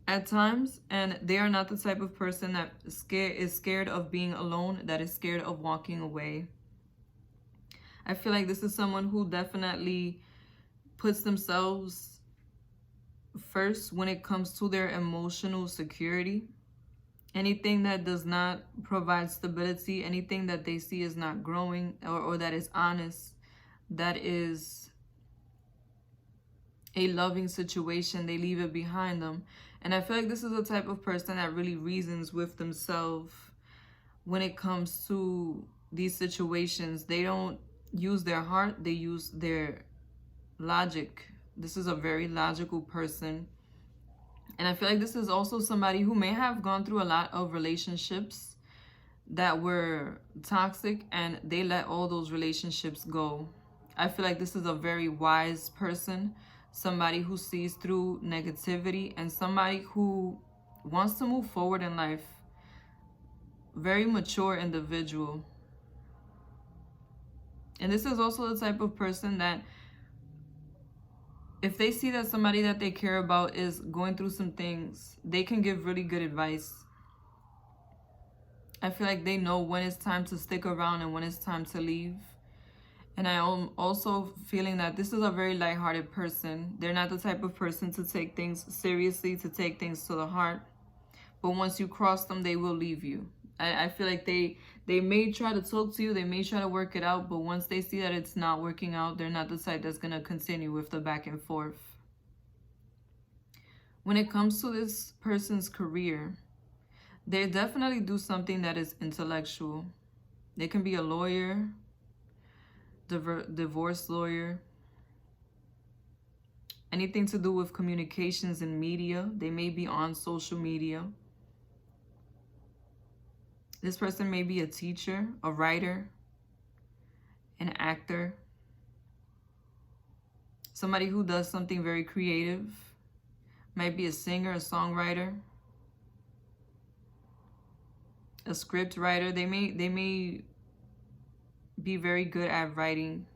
at times, and they are not the type of person that is scared of being alone, that is scared of walking away. I feel like this is someone who definitely puts themselves first when it comes to their emotional security. Anything that does not provide stability, anything that they see is not growing or that is honest, that is a loving situation, they leave it behind them. And I feel like this is the type of person that really reasons with themselves when it comes to these situations. They don't use their heart, they use their logic. This is a very logical person. And I feel like this is also somebody who may have gone through a lot of relationships that were toxic, and they let all those relationships go. I feel like this is a very wise person, somebody who sees through negativity, and somebody who wants to move forward in life. Very mature individual. And this is also the type of person that if they see that somebody that they care about is going through some things, they can give really good advice. I feel like they know when it's time to stick around and when it's time to leave. And I am also feeling that this is a very lighthearted person. They're not the type of person to take things seriously, to take things to the heart. But once you cross them, they will leave you. I feel like they may try to talk to you, they may try to work it out, but once they see that it's not working out, they're not the type that's going to continue with the back and forth. When it comes to this person's career, they definitely do something that is intellectual. They can be a lawyer, divorce lawyer, anything to do with communications and media. They may be on social media. This person may be a teacher, a writer, an actor, somebody who does something very creative, might be a singer, a songwriter, a script writer. They may be very good at writing.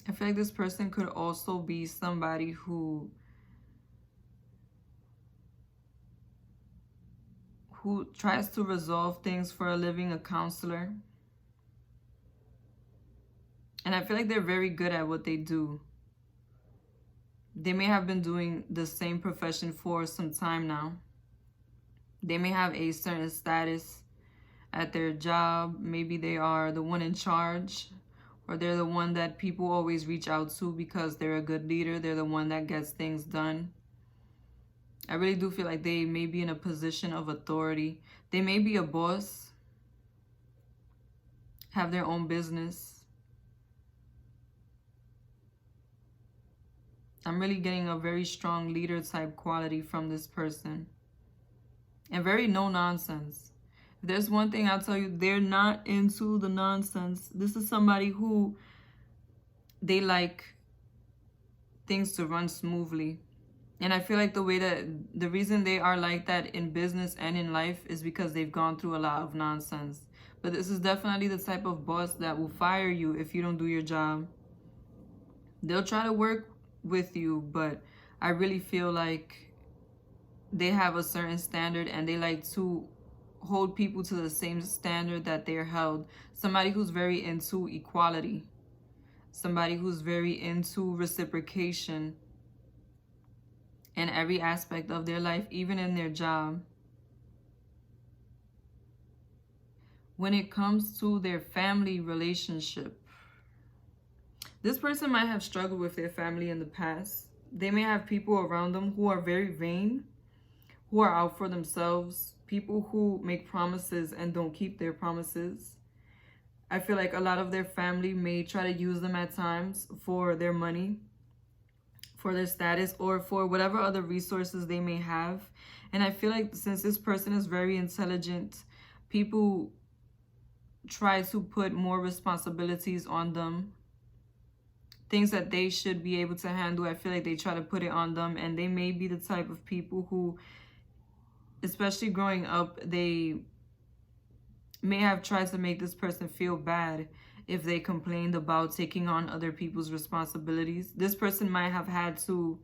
I feel like this person could also be somebody who who tries to resolve things for a living, a counselor. And I feel like they're very good at what they do. They may have been doing the same profession for some time now. They may have a certain status at their job. Maybe they are the one in charge, or they're the one that people always reach out to because they're a good leader. They're the one that gets things done. I really do feel like they may be in a position of authority. They may be a boss, have their own business. I'm really getting a very strong leader type quality from this person. And very no nonsense. If there's one thing I'll tell you, they're not into the nonsense. This is somebody who, they like things to run smoothly. And I feel like the reason they are like that in business and in life is because they've gone through a lot of nonsense. But this is definitely the type of boss that will fire you if you don't do your job. They'll try to work with you, but I really feel like they have a certain standard and they like to hold people to the same standard that they're held. Somebody who's very into equality. Somebody who's very into reciprocation in every aspect of their life, even in their job. When it comes to their family relationship, this person might have struggled with their family in the past. They may have people around them who are very vain, who are out for themselves, people who make promises and don't keep their promises. I feel like a lot of their family may try to use them at times for their money, for their status, or for whatever other resources they may have. And I feel like since this person is very intelligent, people try to put more responsibilities on them. Things that they should be able to handle, I feel like they try to put it on them. And they may be the type of people who, especially growing up, they may have tried to make this person feel bad if they complained about taking on other people's responsibilities. This person might have had to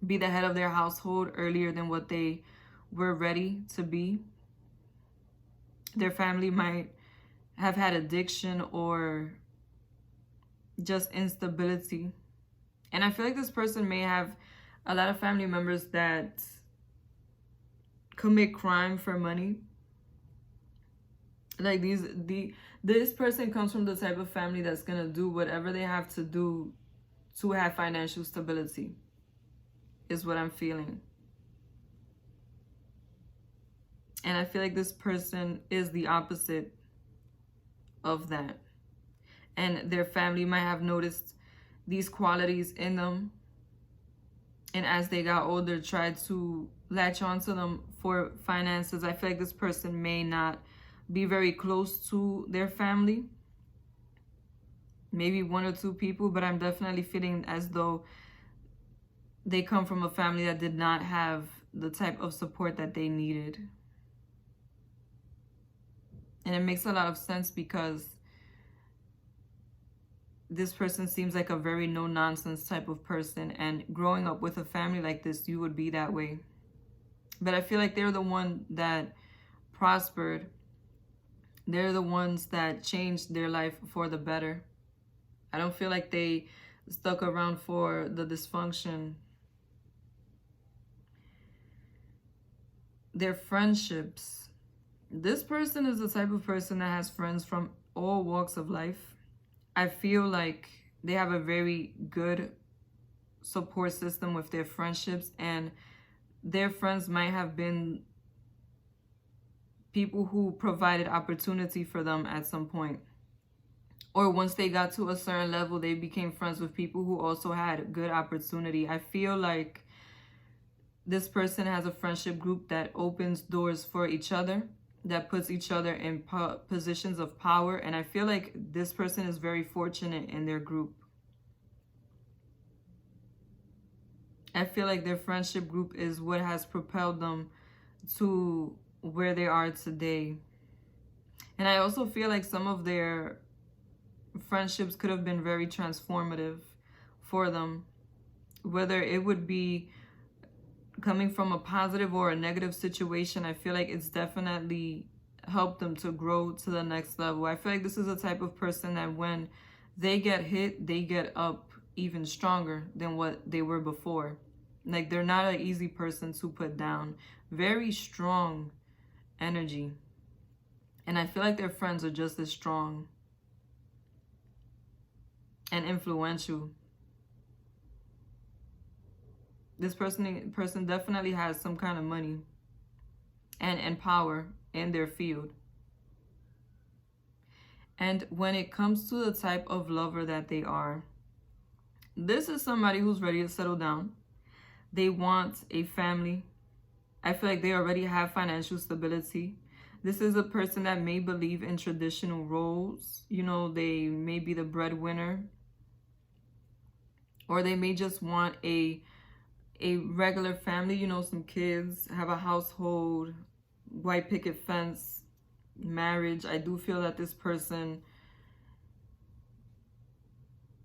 be the head of their household earlier than what they were ready to be. Their family might have had addiction or just instability. And I feel like this person may have a lot of family members that commit crime for money. Like this person comes from the type of family that's gonna do whatever they have to do to have financial stability, is what I'm feeling. And I feel like this person is the opposite of that. And their family might have noticed these qualities in them, and as they got older, tried to latch onto them for finances. I feel like this person may not be very close to their family. Maybe one or two people, but I'm definitely feeling as though they come from a family that did not have the type of support that they needed. And it makes a lot of sense because this person seems like a very no-nonsense type of person. And growing up with a family like this, you would be that way. But I feel like they're the one that prospered. They're the ones that changed their life for the better. I don't feel like they stuck around for the dysfunction. Their friendships. This person is the type of person that has friends from all walks of life. I feel like they have a very good support system with their friendships, and their friends might have been people who provided opportunity for them at some point. Or once they got to a certain level, they became friends with people who also had good opportunity. I feel like this person has a friendship group that opens doors for each other, that puts each other in positions of power. And I feel like this person is very fortunate in their group. I feel like their friendship group is what has propelled them to where they are today. And I also feel like some of their friendships could have been very transformative for them. Whether it would be coming from a positive or a negative situation, I feel like it's definitely helped them to grow to the next level. I feel like this is a type of person that when they get hit, they get up even stronger than what they were before. Like, they're not an easy person to put down. Very strong energy. And I feel like their friends are just as strong and influential. This person definitely has some kind of money and power in their field. And when it comes to the type of lover that they are, this is somebody who's ready to settle down. They want a family. I feel like they already have financial stability. This is a person that may believe in traditional roles. You know, they may be the breadwinner. Or they may just want a regular family, you know, some kids, have a household, white picket fence, marriage. I do feel that this person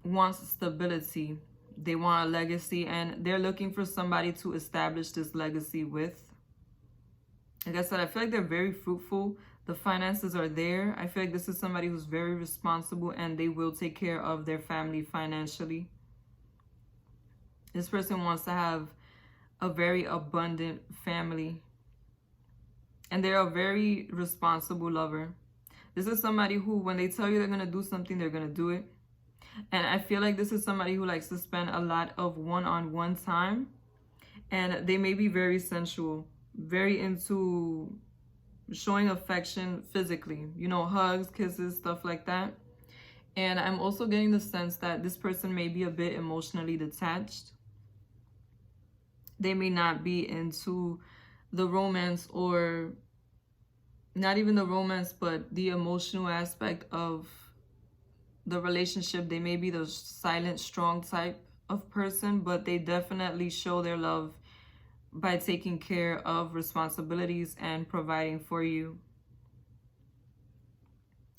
wants stability. They want a legacy, and they're looking for somebody to establish this legacy with. Like I said, I feel like they're very fruitful. The finances are there. I feel like this is somebody who's very responsible, and they will take care of their family financially. This person wants to have a very abundant family. And they're a very responsible lover. This is somebody who, when they tell you they're going to do something, they're going to do it. And I feel like this is somebody who likes to spend a lot of one-on-one time. And they may be very sensual, very into showing affection physically. You know, hugs, kisses, stuff like that. And I'm also getting the sense that this person may be a bit emotionally detached. They may not be into the romance, or not even the romance, but the emotional aspect of the relationship. They may be the silent, strong type of person, but they definitely show their love by taking care of responsibilities and providing for you.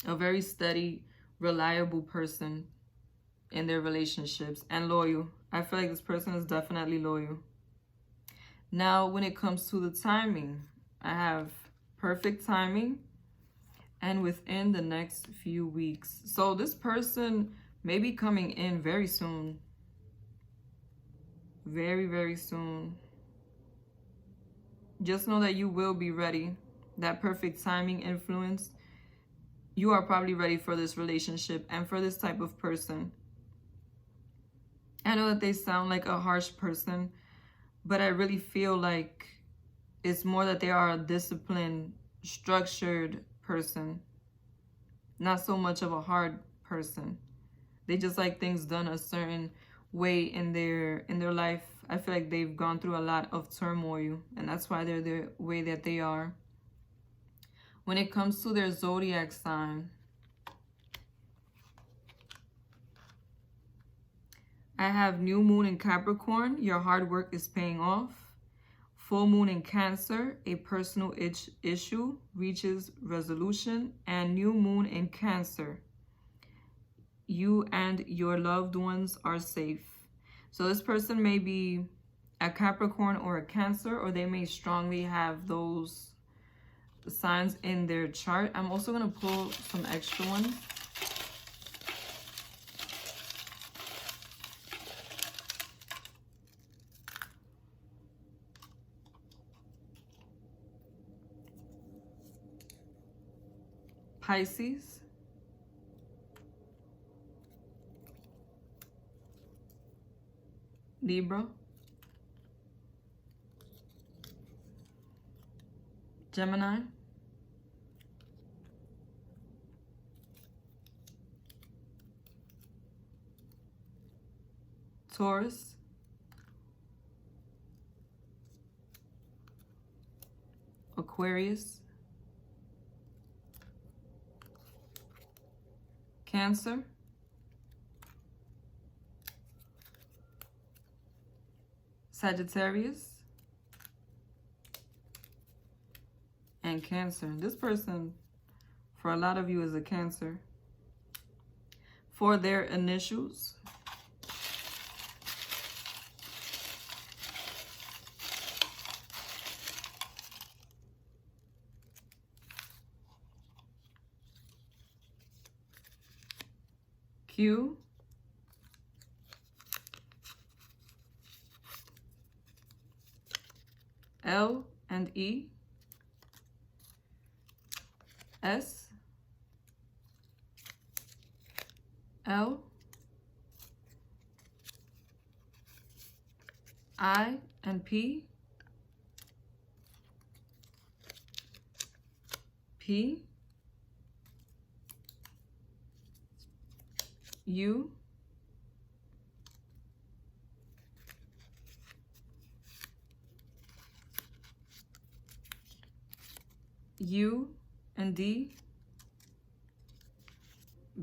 A very steady, reliable person in their relationships, and loyal. I feel like this person is definitely loyal. Now, when it comes to the timing, I have perfect timing and within the next few weeks. So this person may be coming in very soon. Very, very soon. Just know that you will be ready. That perfect timing influence. You are probably ready for this relationship and for this type of person. I know that they sound like a harsh person, but I really feel like it's more that they are a disciplined, structured person. Not so much of a hard person. They just like things done a certain way in their life. I feel like they've gone through a lot of turmoil, and that's why they're the way that they are. When it comes to their zodiac sign, I have new moon in Capricorn. Your hard work is paying off. Full moon in Cancer. A personal issue reaches resolution. And new moon in Cancer. You and your loved ones are safe. So this person may be a Capricorn or a Cancer, or they may strongly have those signs in their chart. I'm also going to pull some extra ones. Pisces, Libra, Gemini, Taurus, Aquarius, Cancer, Sagittarius, and Cancer. This person, for a lot of you, is a Cancer. For their initials, Q, L and E, S, L, I and P, P, U, U and D,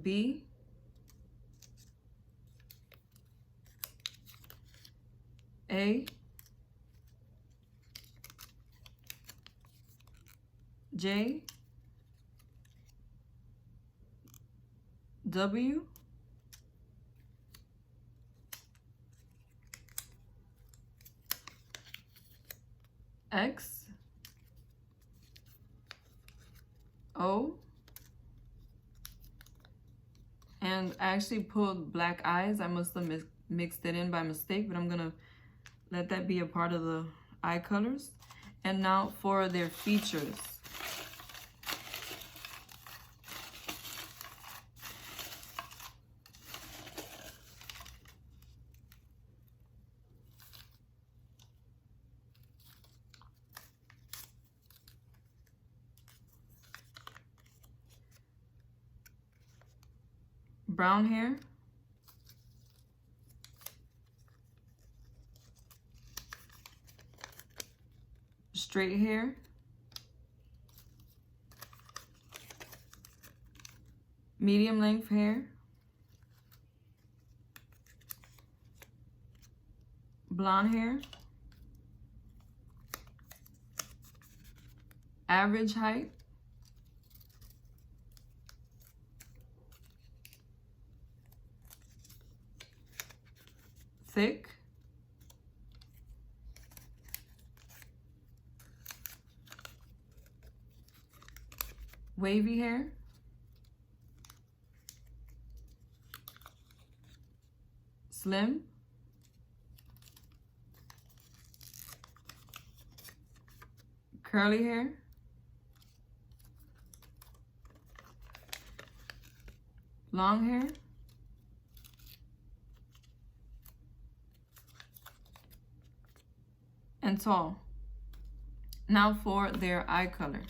B, A, J, W, X, O, and I actually pulled black eyes. I must have mixed it in by mistake, but I'm gonna let that be a part of the eye colors. And now for their features. Brown hair, straight hair, medium length hair, blonde hair, average height, thick, wavy hair, slim, curly hair, long hair, and tall. Now for their eye color.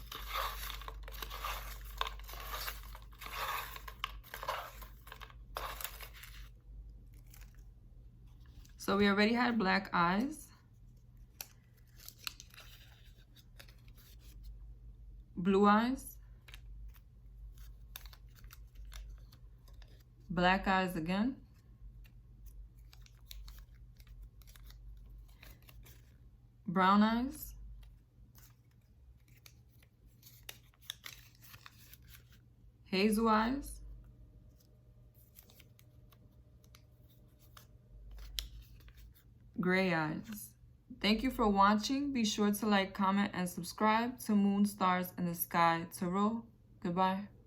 So we already had black eyes, blue eyes, black eyes again, brown eyes, hazel eyes, gray eyes. Thank you for watching. Be sure to like, comment, and subscribe to Moon, Stars, in the Sky Tarot. Goodbye.